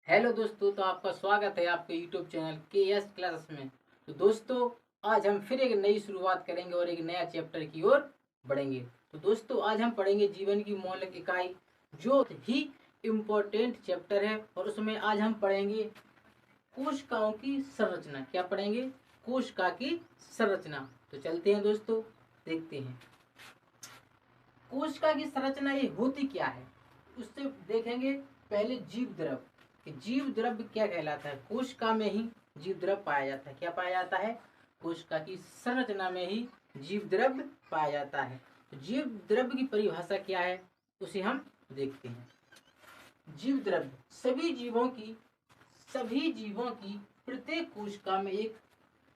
Hello दोस्तों, तो आपका स्वागत है आपके यूट्यूब चैनल के एस क्लासेस में। तो दोस्तों, आज हम फिर एक नई शुरुआत करेंगे और एक नया चैप्टर की ओर बढ़ेंगे। तो दोस्तों, आज हम पढ़ेंगे जीवन की मौलिक इकाई, जो ही इम्पोर्टेंट चैप्टर है। और उसमें आज हम पढ़ेंगे कोशिकाओं की संरचना। क्या पढ़ेंगे? कोशिका की संरचना। तो चलते हैं दोस्तों, देखते हैं कोशिका की संरचना ये होती क्या है। उससे देखेंगे पहले जीव द्रव। जीव द्रव्य क्या कहलाता है? कोशिका में ही जीव द्रव्य पाया जाता है। क्या पाया जाता है? कोशिका की संरचना में ही जीव द्रव्य पाया जाता है। तो जीव द्रव्य की परिभाषा क्या है, उसे हम देखते हैं। जीव द्रव्य सभी जीवों की प्रत्येक कोशिका में एक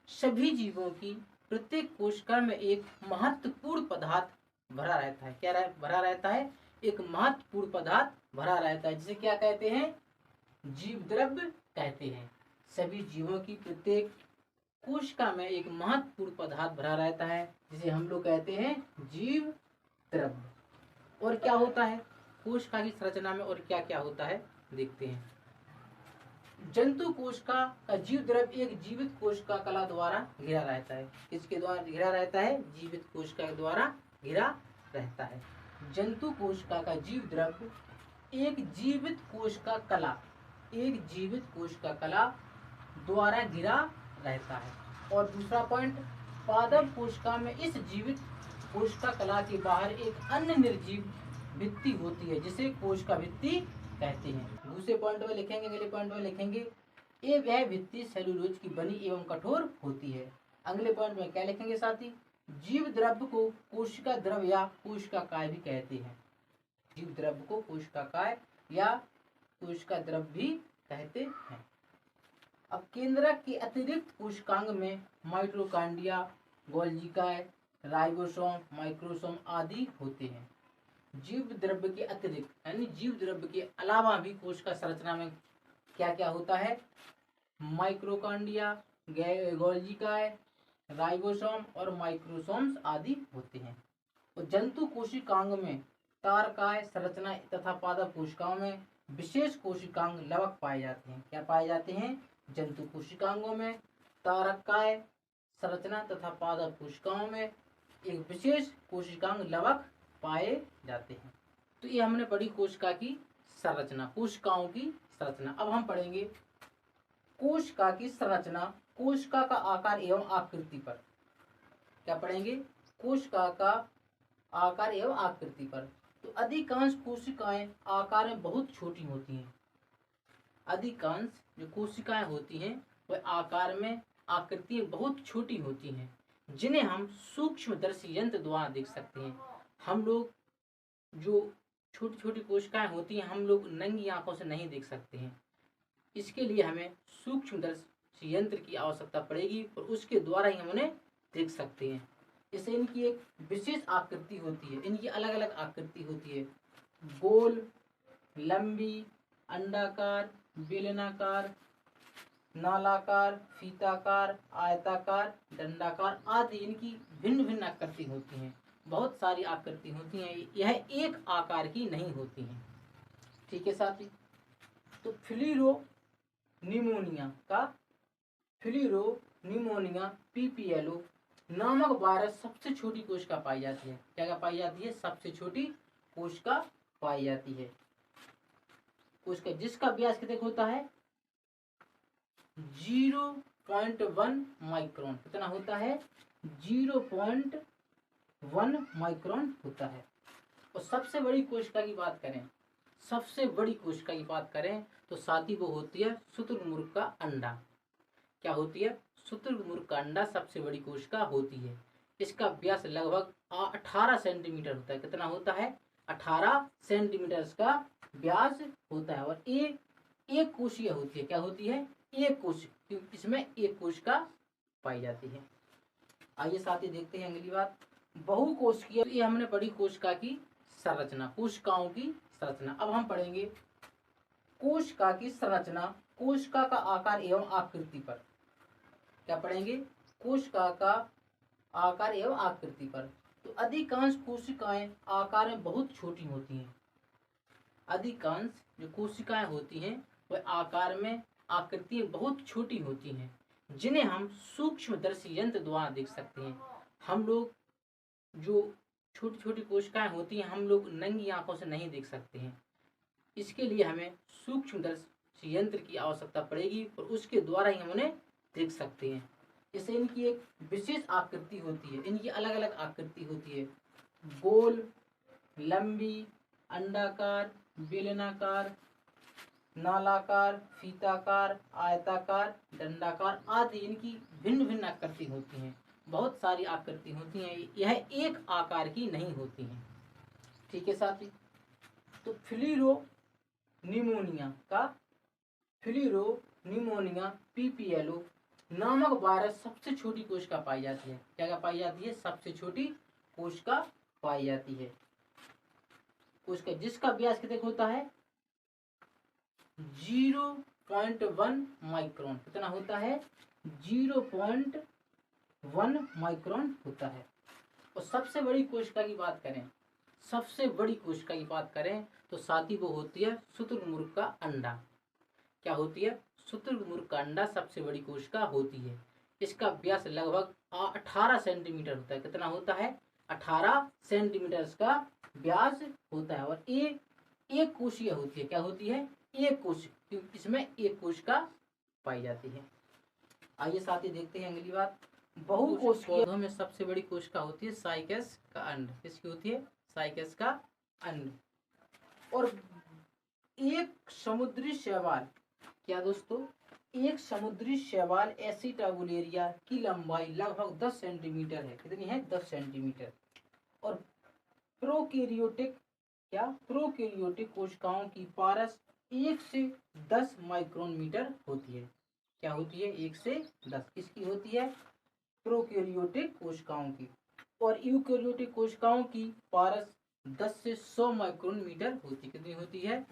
सभी जीवों की प्रत्येक कोशिका में एक महत्वपूर्ण पदार्थ भरा रहता है। क्या भरा रहता है? एक महत्वपूर्ण पदार्थ भरा रहता है, जिसे क्या कहते हैं? जीव द्रव्य कहते हैं। सभी जीवों की प्रत्येक कोशिका में एक महत्वपूर्ण पदार्थ भरा रहता है, जिसे हम लोग कहते हैं जीव द्रव्य। और क्या होता है कोशिका की संरचना में, और क्या क्या होता है देखते हैं। जंतु कोशिका का जीव द्रव्य एक जीवित कोशिका कला द्वारा घिरा रहता है। किसके द्वारा घिरा रहता है? जीवित कोशिका के द्वारा घिरा रहता है। जंतु कोशिका का जीव द्रव्य एक जीवित कोशिका कला द्वारा घिरा रहता है। और दूसरा पॉइंट, पादप कोशिका में इस जीवित कोशिका कला के बाहर एक अन्य निर्जीव भित्ति होती है, जिसे कोशिका भित्ति कहते हैं। दूसरे पॉइंट में लिखेंगे, अगले पॉइंट में लिखेंगे, ये वह भित्ति सेलुलोज की बनी एवं कठोर होती है। अगले पॉइंट में क्या लिखेंगे साथी? जीव द्रव्य को कोशिका द्रव या कोशिका काय भी कहते हैं। जीव द्रव्य को कोशिका काय या कोशिका द्रव भी कहते हैं। अब केंद्रक के अतिरिक्त कोशिकांग में माइटोकॉन्ड्रिया, गोल्गी, राइबोसोम, माइक्रोसोम आदि होते हैं। जीव द्रव्य के अतिरिक्त यानी जीव द्रव्य के अलावा भी कोशिका संरचना में क्या क्या होता है? माइक्रोकॉन्ड्रिया, गोल्गी, राइबोसोम और माइक्रोसोम्स आदि होते हैं। और जंतु कोशिकांग में तारकाय संरचना तथा पादप कोशिकाओं में विशेष कोशिकांग लवक पाए जाते हैं। क्या पाए जाते हैं? जंतु कोशिकांगों में तारकाय संरचना तथा पादप कोशिकाओं में एक विशेष कोशिकांग लवक पाए जाते हैं। तो ये हमने पढ़ी कोशिका की संरचना, कोशिकाओं की संरचना। अब हम पढ़ेंगे कोशिका की संरचना कोशिका का आकार एवं आकृति पर। क्या पढ़ेंगे? कोशिका का आकार एवं आकृति पर। तो अधिकांश कोशिकाएं आकार में बहुत छोटी होती हैं। अधिकांश जो कोशिकाएं होती हैं वह आकार में आकृति बहुत छोटी होती हैं, जिन्हें हम सूक्ष्मदर्शी यंत्र द्वारा देख सकते हैं। हम लोग जो छोटी छोटी कोशिकाएं होती हैं, हम लोग नंगी आंखों से नहीं देख सकते हैं। इसके लिए हमें सूक्ष्मदर्शी यंत्र की आवश्यकता पड़ेगी और उसके द्वारा ही हम उन्हें देख सकते हैं। जैसे इनकी एक विशेष आकृति होती है, इनकी अलग अलग आकृति होती है। गोल, लंबी, अंडाकार, बेलनाकार, नालाकार, फीताकार, आयताकार, दंडाकार आदि इनकी भिन्न भिन्न आकृति होती हैं। बहुत सारी आकृति होती हैं, यह एक आकार की नहीं होती हैं। ठीक है साथी। तो फिलीरोनिमोनिया पीपीएलओ नामक वायरस सबसे छोटी कोशिका पाई जाती है। क्या पाई जाती है? सबसे छोटी कोशिका पाई जाती है। कोशिका जिसका व्यास कितने होता है? 0.1 माइक्रोन। कितना होता है? 0.1 माइक्रोन होता है। और सबसे बड़ी कोशिका की बात करें, तो साथी वो होती है शुतुरमुर्ग का अंडा। क्या होती है? शुतुरमुर्ग का अंडा सबसे बड़ी कोशिका होती है। इसका व्यास लगभग 18 सेंटीमीटर होता है। कितना होता है? 18 सेंटीमीटर का व्यास होता है। और एक कोशिकीय होती है। क्या होती है? एक कोशिका, इसमें एक कोशिका पाई जाती है। आइए साथी देखते हैं अगली बात, बहुकोशिकीय। ये हमने पढ़ी कोशिका की संरचना, कोशिकाओं की संरचना। अब हम पढ़ेंगे कोशिका की संरचना कोशिका का आकार एवं आकृति पर। क्या पढ़ेंगे? कोशिका का आकार एवं आकृति पर। तो अधिकांश कोशिकाएं आकार में बहुत छोटी होती हैं। अधिकांश जो कोशिकाएं होती हैं वह आकार में आकृतियां बहुत छोटी होती हैं, जिन्हें हम सूक्ष्मदर्शी यंत्र द्वारा देख सकते हैं। हम लोग जो छोटी छोटी कोशिकाएं होती हैं, हम लोग नंगी आंखों से नहीं देख सकते हैं। इसके लिए हमें सूक्ष्मदर्शी यंत्र की आवश्यकता पड़ेगी और उसके द्वारा ही हम उन्हें देख सकते हैं। जैसे इनकी एक विशेष आकृति होती है, इनकी अलग अलग आकृति होती है, गोल, लंबी, अंडाकार, बेलनाकार, नालाकार, फीताकार, आयताकार, दंडाकार आदि इनकी भिन्न भिन्न आकृति होती हैं। बहुत सारी आकृति होती हैं, यह एक आकार की नहीं होती हैं। ठीक है साथी। तो फिलीरो पीपीएलओ नामक वायरस सबसे छोटी कोशिका पाई जाती है। क्या पाई जाती है? सबसे छोटी कोशिका पाई जाती है। कोशिका जिसका व्यास कितने होता है? 0.1 माइक्रोन। कितना होता है? 0.1 माइक्रोन होता है। और सबसे बड़ी कोशिका की बात करें, तो साथी वो होती है शुतुरमुर्ग का अंडा। क्या होती है? शुतुरमुर्ग का अंडा सबसे बड़ी कोशिका होती है। इसका व्यास लगभग 18 सेंटीमीटर होता है। कितना होता है? 18 सेंटीमीटर इसका व्यास होता है। और एक कोशिकीय होती है। क्या होती है? एक कोशिका, क्योंकि इसमें एक कोशिका पाई जाती है। आइए साथी देखते हैं अगली बात। बहुकोशिकीय पौधों में सबसे बड़ी कोशिका होती है साइकस का अंड। किसकी होती है? साइकस का अंड। और एक समुद्री शैवाल, क्या दोस्तों? एक समुद्री शैवाल एसिटाबुलेरिया की लंबाई लगभग 10 सेंटीमीटर है। कितनी है? 10 सेंटीमीटर। और प्रोकैरियोटिक कोशिकाओं की पारस 1 से 10 माइक्रोन मीटर होती है। क्या होती है? 1 से 10 किसकी होती है? प्रोकैरियोटिक कोशिकाओं की। और यूकैरियोटिक कोशिकाओं की पारस 10 से 100 माइक्रोन मीटर होती है। कितनी होती है?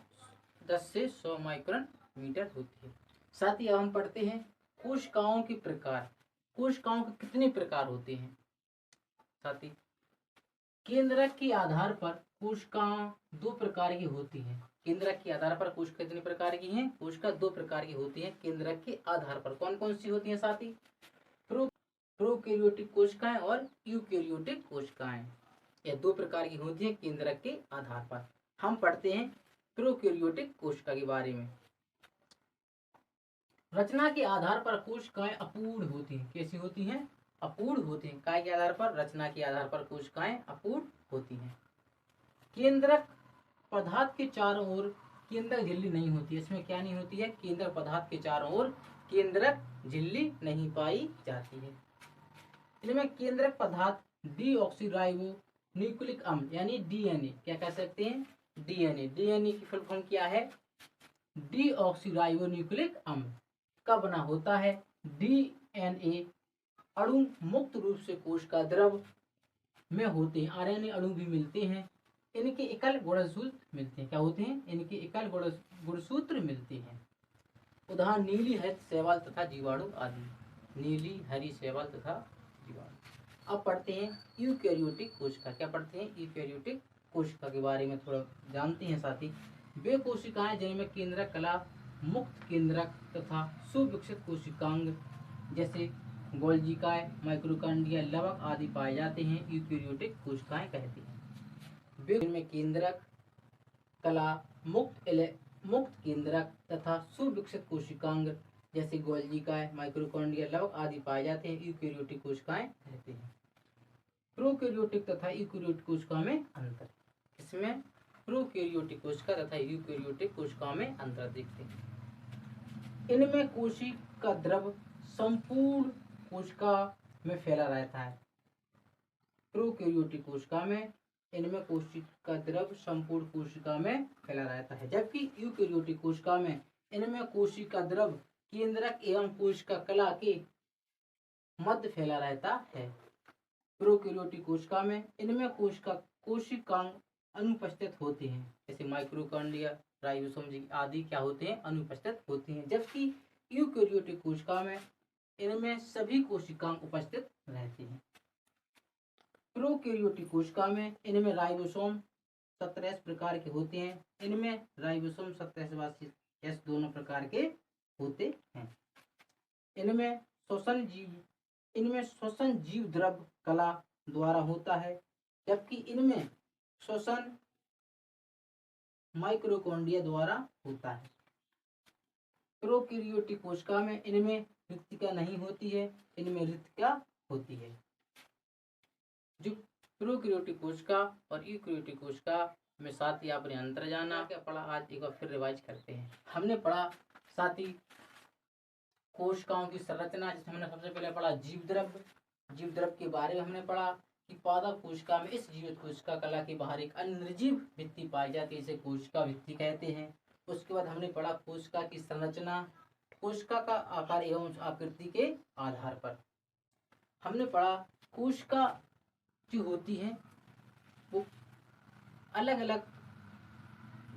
10 से 100 माइक्रोन मीटर होती है। साथ ही अब हम पढ़ते हैं कोशिकाओं के प्रकार। कोशिकाओं के कितने प्रकार होते हैं साथी? केंद्रक के आधार पर कोशिकाएं 2 प्रकार की होती हैं। केंद्रक के आधार पर कोशिका कितने प्रकार की हैं? कोशिका 2 प्रकार की होती हैं केंद्रक के आधार पर। कौन कौन सी होती हैं साथी? प्रोकैरियोटिक कोशिकाएं और यूकैरियोटिक कोशिकाएं। यह 2 प्रकार की होती हैं केंद्रक के आधार पर। हम पढ़ते हैं प्रोकैरियोटिक कोशिका के बारे में। रचना के आधार पर कोशिकाएं अपूर्ण होती हैं। कैसी होती हैं? अपूर्ण होती हैं। काय के आधार पर? रचना के आधार पर कोशिकाएं अपूर्ण होती हैं। केंद्रक पदार्थ के चारों ओर केंद्रक झिल्ली नहीं होती है। इसमें क्या नहीं होती है? केंद्रक पदार्थ के चारों ओर केंद्रक झिल्ली नहीं पाई जाती है। इनमें केंद्रक पदार्थ डीऑक्सीराइबो न्यूक्लिक अम्ल यानी डीएनए, क्या कह सकते हैं? डीएनए की फुल फॉर्म क्या है? डीऑक्सीराइबो न्यूक्लिक अम्ल का बना होता है। डीएनए अणु मुक्त रूप से कोशिका द्रव में होते हैं। आरएनए अणु भी मिलते हैं। इनके एकल गुणसूत्र मिलते हैं। क्या होते हैं? इनके एकल गुणसूत्र मिलते हैं। उदाहरण नीली हरित शैवाल तथा जीवाणु आदि। नीली हरी शैवाल तथा जीवाणु। अब पढ़ते हैं यूकैरियोटिक कोशिका। क्या पढ़ते हैं? यूकैरियोटिक कोशिका के बारे में थोड़ा जानते हैं साथी। वे कोशिकाएं जिनमें केंद्रक कला, मुक्त केंद्रक तथा सुविकसित कोशिकांग जैसे गोल्जिकाएं, माइक्रोकांडिया, लवक आदि पाए जाते हैं, यूकैरियोटिक कोशिकाएं कहते हैं। वे जिनमें केंद्रक कला, मुक्त केंद्रक तथा सुविकसित कोशिकांग जैसे गोल्जिकाएं, माइक्रोकांडिया, लवक आदि पाए जाते हैं, यूकैरियोटिक कोशिकाएं कहते हैं। प्रोकैरियोटिक तथा यूकैरियोटिक कोशिकाओं में अंतर। इसमें प्रोकैरियोटिक कोशिका तथा यूकैरियोटिक कोशिकाओं में अंतर देखते हैं। इनमें कोशिका द्रव संपूर्ण कोशिका में फैला रहता है। प्रोकैरियोटिक कोशिका में इनमें कोशिका द्रव संपूर्ण कोशिका में फैला रहता है, जबकि यूकैरियोटिक कोशिका में इनमें कोशिका द्रव केंद्रक एवं कोशिका कला के मध्य फैला रहता है। प्रोकैरियोटिक कोशिका में इनमें कोशिकांग अनुपस्थित होते हैं, जैसे माइक्रोकांडिया, राइबोसोम आदि क्या होते हैं? अनुपस्थित होते हैं। जबकि यूकैरियोटिक कोशिका में इनमें सभी कोशिकांग उपस्थित रहते हैं। प्रोकैरियोटिक कोशिका में इनमें राइबोसोम 17 प्रकार के होते हैं। इनमें राइबोसोम 17 एस दोनों प्रकार के होते हैं। इनमें श्वसन जीव द्रव कला द्वारा होता है, जबकि इनमें श्वसन माइक्रोकॉन्ड्रिया द्वारा होता है। प्रोकैरियोटिक कोशिका में इनमें रिक्तिका नहीं होती है, इनमें रिक्तिका होती है। जो प्रोकैरियोटिक कोशिका और यूकैरियोटिक कोशिका में साथ ही आपने अंतर जाना, क्या पढ़ा आज एक बार फिर रिवाइज करते हैं। हमने पढ़ा साथ ही कोशिकाओं की संरचना, जिसमें हमने सबसे पहले पढ़ा जीव द्रव के बारे में हमने पढ़ा कि पादप कोशिका में इस जीवित कोशिका कला के बाहर एक अन्य निर्जीव भित्ति पाई जाती है, इसे कोशिका भित्ति कहते हैं। उसके बाद हमने पढ़ा कोशिका की संरचना, कोशिका का आकार एवं आकृति के आधार पर। हमने पढ़ा कोशिका जो होती है वो अलग अलग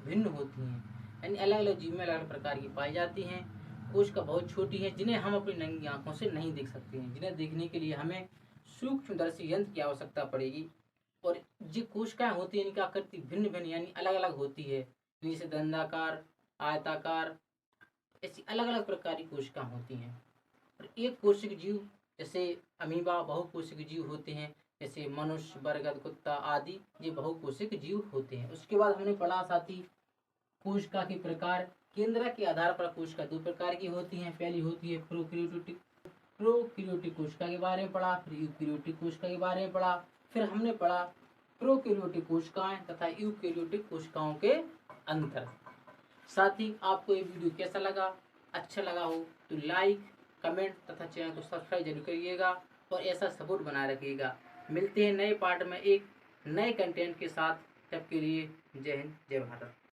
भिन्न होती हैं, यानी अलग अलग जीव में अलग अलग प्रकार की पाई जाती हैं। कोशिका बहुत छोटी है, जिन्हें हम अपनी नंगी आंखों से नहीं देख सकते हैं, जिन्हें देखने के लिए हमें सूक्ष्मदर्शी यंत्र की आवश्यकता पड़ेगी। और जो कोशिकाएं होती हैं इनकी आकृति भिन्न भिन्न यानी अलग अलग होती है, जैसे दंडाकार, आयताकार, ऐसी अलग अलग प्रकार की कोशिकाएं होती हैं। और एक कोशिक जीव जैसे अमीबा बहुकोशिक जीव होते हैं, जैसे मनुष्य, बरगद, कुत्ता आदि ये बहुकोशिक जीव होते हैं। उसके बाद हमने पढ़ा साथी कोशिका के प्रकार, केंद्र के आधार पर कोशिका दो प्रकार की होती हैं। पहली होती है प्रोकैरियोटिक कोशिका के बारे में पढ़ा, फिर यूकैरियोटिक कोशिका के बारे में पढ़ा, फिर हमने पढ़ा प्रोकैरियोटिक कोशिकाएं तथा यूकैरियोटिक कोशिकाओं के अंतर। साथ ही आपको ये वीडियो कैसा लगा, अच्छा लगा हो तो लाइक, कमेंट तथा चैनल को सब्सक्राइब जरूर करिएगा और ऐसा सपोर्ट बनाए रखिएगा। मिलते हैं नए पार्ट में एक नए कंटेंट के साथ, तब के लिए जय हिंद, जय भारत।